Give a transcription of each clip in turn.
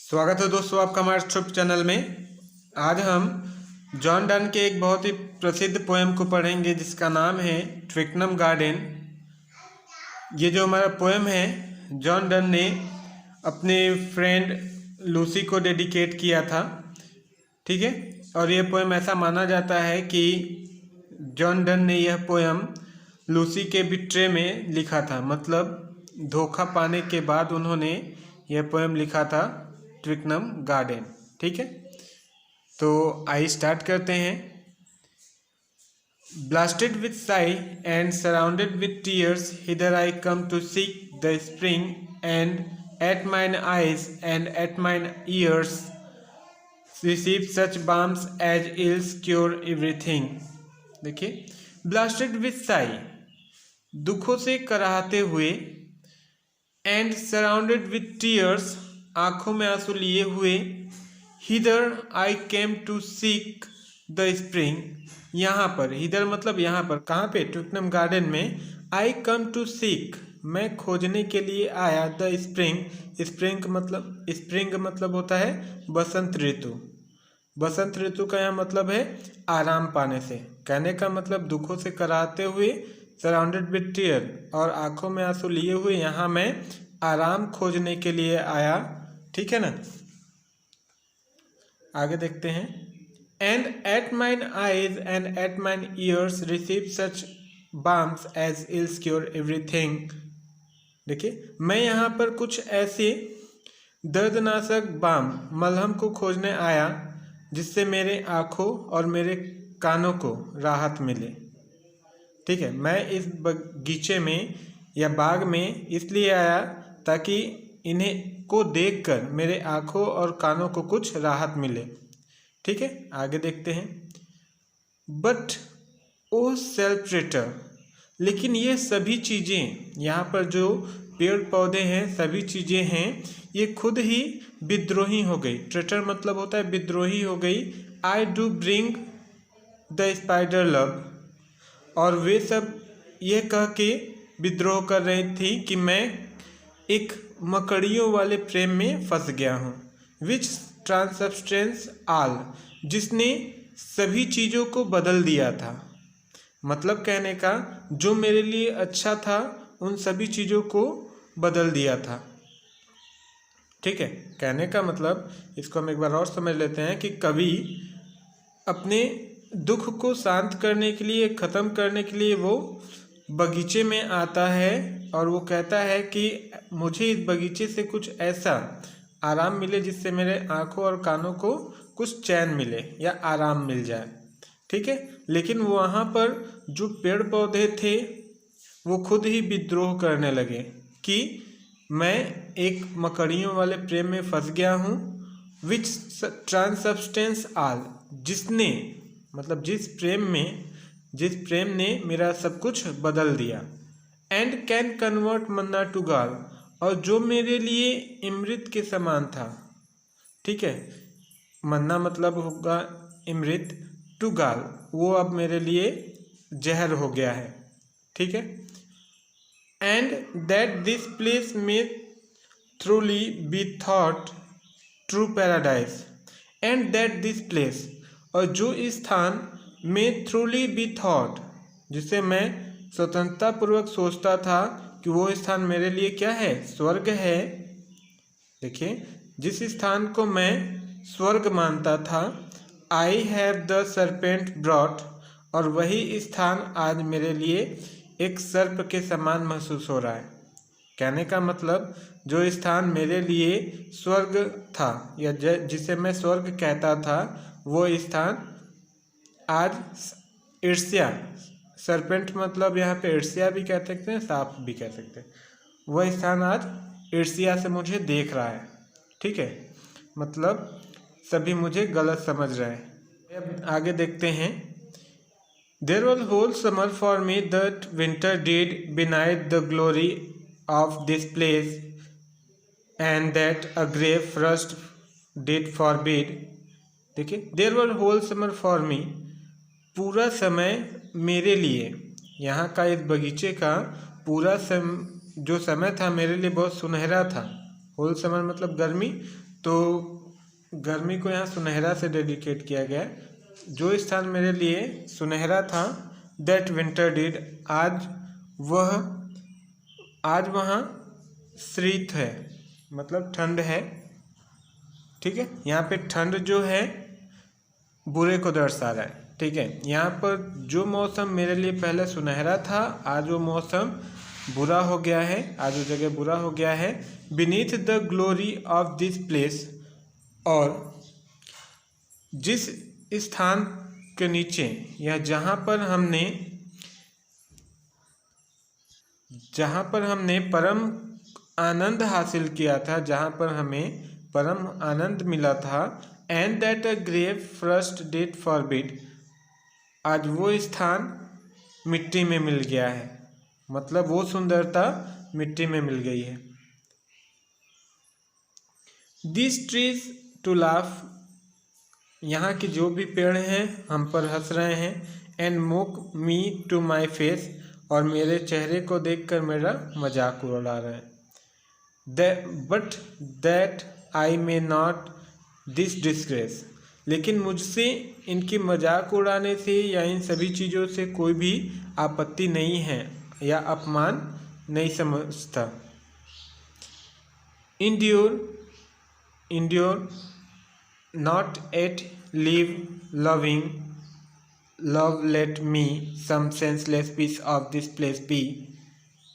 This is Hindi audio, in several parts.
स्वागत है दोस्तों आपका हमारे यूट्यूब चैनल में। आज हम जॉन डन के एक बहुत ही प्रसिद्ध पोएम को पढ़ेंगे जिसका नाम है ट्विकनम गार्डन। ये जो हमारा पोएम है जॉन डन ने अपने फ्रेंड लूसी को डेडिकेट किया था, ठीक है। और ये पोएम ऐसा माना जाता है कि जॉन डन ने यह पोएम लूसी के बिट्रे में लिखा था, मतलब धोखा पाने के बाद उन्होंने यह पोएम लिखा था ट्विकनम गार्डन, ठीक है। तो आइए स्टार्ट करते हैं। Blasted with sighs and surrounded with tears hither I come to seek the spring and at mine eyes and at mine ears receive such balms as else cure everything. देखिए, ब्लास्टेड विथ साई दुखों से कराहते हुए, एंड सराउंडेड विथ टीयर्स आंखों में आंसू लिए हुए, hither I came to seek the spring यहाँ पर, हिदर मतलब यहाँ पर, कहाँ पे, ट्विकनम गार्डन में। आई कम टू सीक मैं खोजने के लिए आया, द स्प्रिंग स्प्रिंग मतलब होता है बसंत ऋतु। बसंत ऋतु का यहाँ मतलब है आराम पाने से। कहने का मतलब दुखों से कराहते हुए, सराउंडेड विथ टीयर और आंखों में आंसू लिए हुए, यहाँ मैं आराम खोजने के लिए आया, ठीक है ना। आगे देखते हैं। And at mine eyes and at mine ears receive such balms as else cure everything. देखिए, मैं यहाँ पर कुछ ऐसे दर्दनाशक बाम मलहम को खोजने आया जिससे मेरे आँखों और मेरे कानों को राहत मिले, ठीक है। मैं इस बगीचे में या बाग में इसलिए आया ताकि इन्हें को देखकर मेरे आँखों और कानों को कुछ राहत मिले, ठीक है। आगे देखते हैं। बट ओ सेल्फ ट्रेटर, लेकिन ये सभी चीज़ें, यहाँ पर जो पेड़ पौधे हैं, सभी चीज़ें हैं, ये खुद ही विद्रोही हो गई। ट्रेटर मतलब होता है विद्रोही हो गई। I do bring the spider love, और वे सब ये कह के विद्रोह कर रही थी कि मैं एक मकड़ियों वाले प्रेम में फंस गया हूँ। विच ट्रांसबस्टेंस आल, जिसने सभी चीज़ों को बदल दिया था। मतलब कहने का, जो मेरे लिए अच्छा था उन सभी चीज़ों को बदल दिया था, ठीक है। कहने का मतलब, इसको हम एक बार और समझ लेते हैं कि कवि अपने दुख को शांत करने के लिए, ख़त्म करने के लिए वो बगीचे में आता है और वो कहता है कि मुझे इस बगीचे से कुछ ऐसा आराम मिले जिससे मेरे आँखों और कानों को कुछ चैन मिले या आराम मिल जाए, ठीक है। लेकिन वहाँ पर जो पेड़ पौधे थे वो खुद ही विद्रोह करने लगे कि मैं एक मकड़ियों वाले प्रेम में फंस गया हूँ। विच ट्रांसबस्टेंस आल, जिसने मतलब जिस प्रेम ने मेरा सब कुछ बदल दिया। And can convert manna to gall, और जो मेरे लिए अमृत के समान था, ठीक है। मन्ना मतलब होगा अमृत, टू गाल वो अब मेरे लिए जहर हो गया है, ठीक है। एंड दैट दिस प्लेस में थ्रूली be thought true paradise, and that this place, और जो स्थान में थ्रूली बी थॉट, जिसे मैं स्वतंत्रता पूर्वक सोचता था कि वो स्थान मेरे लिए क्या है, स्वर्ग है। देखिए, जिस स्थान को मैं स्वर्ग मानता था, I have the serpent brought, और वही स्थान आज मेरे लिए एक सर्प के समान महसूस हो रहा है। कहने का मतलब, जो स्थान मेरे लिए स्वर्ग था या जिसे मैं स्वर्ग कहता था, वो स्थान आज ईर्ष्या, सर्पेंट मतलब यहाँ पे ईर्ष्या भी कह सकते हैं, सांप भी कह सकते हैं, वह स्थान आज ईर्ष्या से मुझे देख रहा है, ठीक है। मतलब सभी मुझे गलत समझ रहे हैं। अब आगे देखते हैं। There was whole summer for me that winter did benight the glory of this place and that a grey frost did forbid. देखिए, there was whole summer for me, पूरा समय मेरे लिए, यहाँ का इस बगीचे का पूरा जो समय था मेरे लिए बहुत सुनहरा था, होल समर मतलब गर्मी, तो गर्मी को यहाँ सुनहरा से डेडिकेट किया गया है। जो स्थान मेरे लिए सुनहरा था, दैट विंटर डिड, आज वहाँ शीत है, मतलब ठंड है। ठीक है, यहाँ पे ठंड जो है बुरे को दर्शा रहा है। ठीक है, यहाँ पर जो मौसम मेरे लिए पहले सुनहरा था, आज वो मौसम बुरा हो गया है, आज वो जगह बुरा हो गया है। Beneath the glory of this place, और जिस स्थान के नीचे या जहाँ पर हमने परम आनंद हासिल किया था, जहाँ पर हमें परम आनंद मिला था, and that a grave frost did forbid, आज वो स्थान मिट्टी में मिल गया है, मतलब वो सुंदरता मिट्टी में मिल गई है। दिस ट्रीज टू लाफ, यहाँ के जो भी पेड़ हैं हम पर हंस रहे हैं, and mock me to my face, और मेरे चेहरे को देखकर मेरा मजाक उड़ा रहे हैं। But that I may not this disgrace, लेकिन मुझसे इनकी मजाक उड़ाने से या इन सभी चीज़ों से कोई भी आपत्ति नहीं है या अपमान नहीं समझता। Endure not at live loving, love let me some senseless piece of this place be,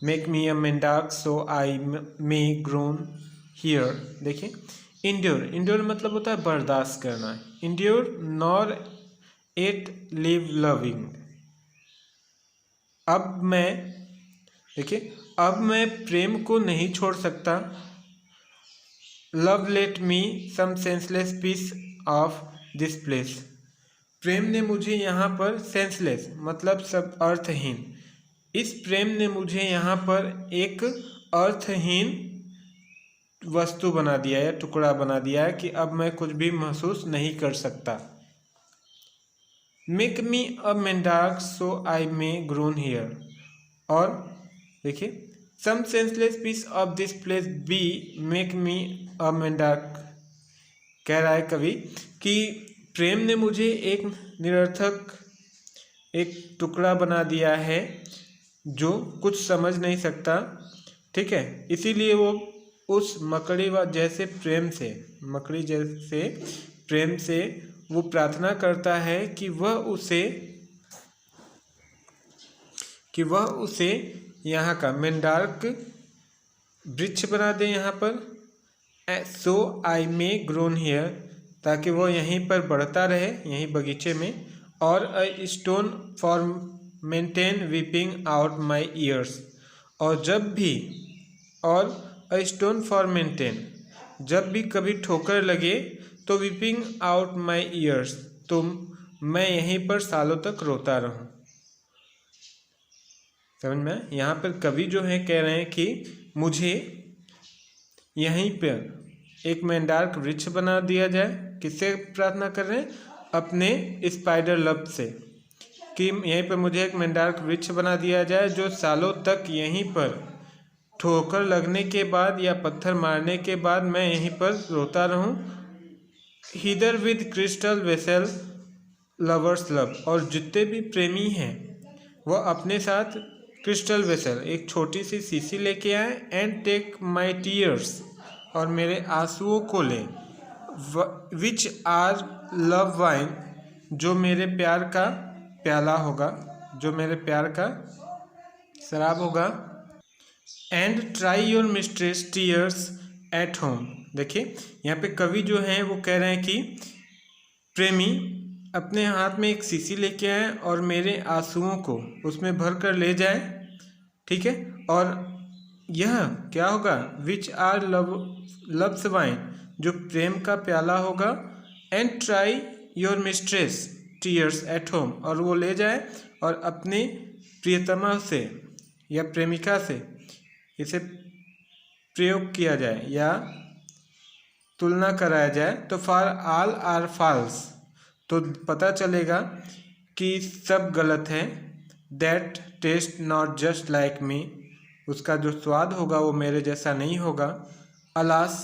make me a mendark so I may groan here। देखिए, इंड्योर मतलब होता है बर्दाश्त करना। Endure nor at live loving, अब मैं प्रेम को नहीं छोड़ सकता। Love let me some senseless piece of this place, प्रेम ने मुझे यहाँ पर सेंसलेस मतलब सब अर्थहीन, इस प्रेम ने मुझे यहाँ पर एक अर्थहीन वस्तु बना दिया है, टुकड़ा बना दिया है कि अब मैं कुछ भी महसूस नहीं कर सकता। मेक मी अ मेंढक सो आई मे ग्रोन हियर, और देखिए, some senseless piece of this place be make me a मेंढक, कह रहा है कवि कि प्रेम ने मुझे एक निरर्थक एक टुकड़ा बना दिया है जो कुछ समझ नहीं सकता। ठीक है, इसीलिए वो उस मकड़ी जैसे प्रेम से वो प्रार्थना करता है कि वह उसे यहाँ का मेंढक वृक्ष बना दे यहाँ पर, सो आई मे ग्रोन हियर, ताकि वो यहीं पर बढ़ता रहे, यहीं बगीचे में। और a stone for maintain weeping out my years, और अ स्टोन फॉर मेंटेन, जब भी कभी ठोकर लगे तो वीपिंग आउट माई ईयर्स, तो मैं यहीं पर सालों तक रोता रहूं। समझ में? यहाँ पर कवि जो है कह रहे हैं कि मुझे यहीं पर एक मेंढक वृक्ष बना दिया जाए। किससे प्रार्थना कर रहे हैं? अपने स्पाइडर लव से, कि यहीं पर मुझे एक मेंढक वृक्ष बना दिया जाए जो सालों तक यहीं पर ठोकर लगने के बाद या पत्थर मारने के बाद मैं यहीं पर रोता रहूं। Hither with crystal vessel lovers love, और जितने भी प्रेमी हैं वह अपने साथ क्रिस्टल वेसल एक छोटी सी शीशी लेके आए, एंड टेक माई टीयर्स, और मेरे आंसुओं को ले, विच आर लव वाइन, जो मेरे प्यार का प्याला होगा, जो मेरे प्यार का शराब होगा। And try your mistress tears at home, देखिए यहाँ पे कवि जो हैं वो कह रहे हैं कि प्रेमी अपने हाथ में एक शीशी लेके आए और मेरे आंसुओं को उसमें भर कर ले जाए। ठीक है, और यह क्या होगा? विच आर लव्स वाइन, जो प्रेम का प्याला होगा। And try your mistress tears at home, और वो ले जाए और अपने प्रियतमा से या प्रेमिका से इसे प्रयोग किया जाए या तुलना कराया जाए, तो फॉर ऑल आर फॉल्स, तो पता चलेगा कि सब गलत है। That taste not just like me, उसका जो स्वाद होगा वो मेरे जैसा नहीं होगा। अलास।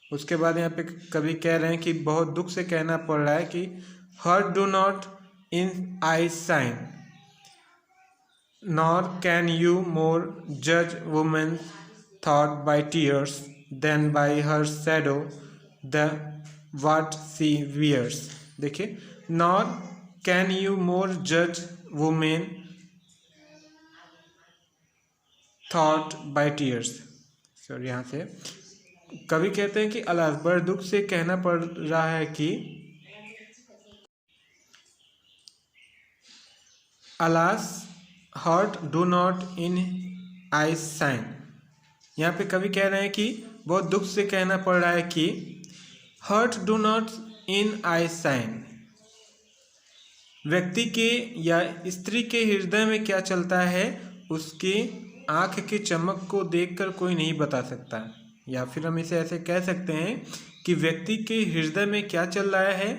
उसके बाद यहाँ पे कवि कह रहे हैं कि बहुत दुख से कहना पड़ रहा है कि hurt do not in eye sign, nor can you more जज women thought by tears then by her shadow the what see wears. देखिए, नॉर कैन यू मोर जज women thought by tears. Sorry, यहाँ से कवि कहते हैं कि अलास, बड़े दुख से कहना पड़ रहा है कि alas heart do not in eye shine. यहाँ पे कवि कह रहे हैं कि बहुत दुख से कहना पड़ रहा है कि hurt do not in eye shine, व्यक्ति के या स्त्री के हृदय में क्या चलता है उसकी आँख की चमक को देखकर कोई नहीं बता सकता। या फिर हम इसे ऐसे कह सकते हैं कि व्यक्ति के हृदय में क्या चल रहा है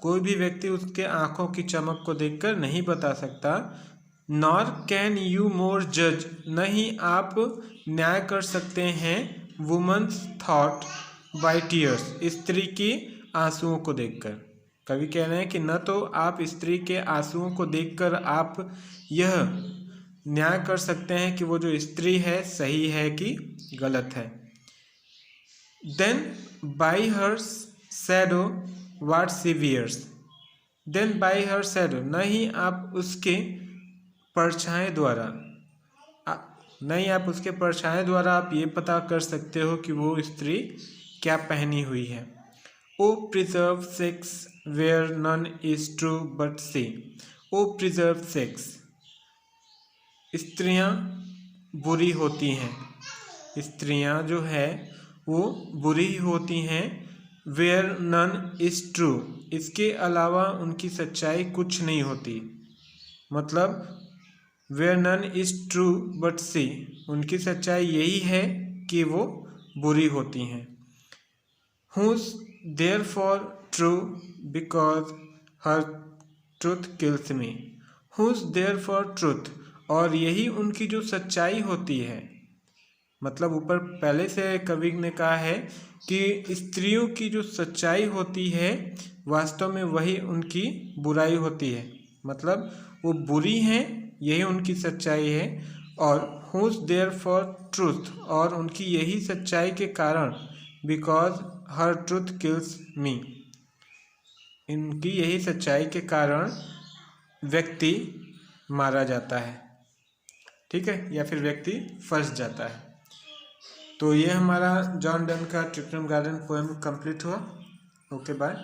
कोई भी व्यक्ति उसके आँखों की चमक को देखकर नहीं बता सकता। नॉर कैन यू मोर जज, नहीं आप न्याय कर सकते हैं वुमन्स थॉट बाई टीयर्स, स्त्री की आंसुओं को देखकर। कवि कह रहे हैं कि न तो आप स्त्री के आंसुओं को देखकर आप यह न्याय कर सकते हैं कि वो जो स्त्री है सही है कि गलत है। Than by her shadow what she wears, than by her shadow, नहीं आप उसके परछाई द्वारा, नहीं आप उसके परछाई द्वारा आप ये पता कर सकते हो कि वो स्त्री क्या पहनी हुई है। O preserve sex where none is true but see, O preserve sex, स्त्रियां बुरी होती हैं, स्त्रियां जो है वो बुरी होती हैं। वेयर नन इज ट्रू, इसके अलावा उनकी सच्चाई कुछ नहीं होती। मतलब where none is true but see, उनकी सच्चाई यही है कि वो बुरी होती हैं। Whose there for true because her truth kills me, whose there for truth, और यही उनकी जो सच्चाई होती है। मतलब ऊपर पहले से कवि ने कहा है कि स्त्रियों की जो सच्चाई होती है वास्तव में वही उनकी बुराई होती है। मतलब वो बुरी हैं, यही उनकी सच्चाई है। और हुज देयर फॉर ट्रूथ, और उनकी यही सच्चाई के कारण बिकॉज हर ट्रूथ किल्स मी, इनकी यही सच्चाई के कारण व्यक्ति मारा जाता है, ठीक है, या फिर व्यक्ति फंस जाता है। तो ये हमारा जॉन डन का ट्रिटम गार्डन पोएम कंप्लीट हुआ। Okay, bye.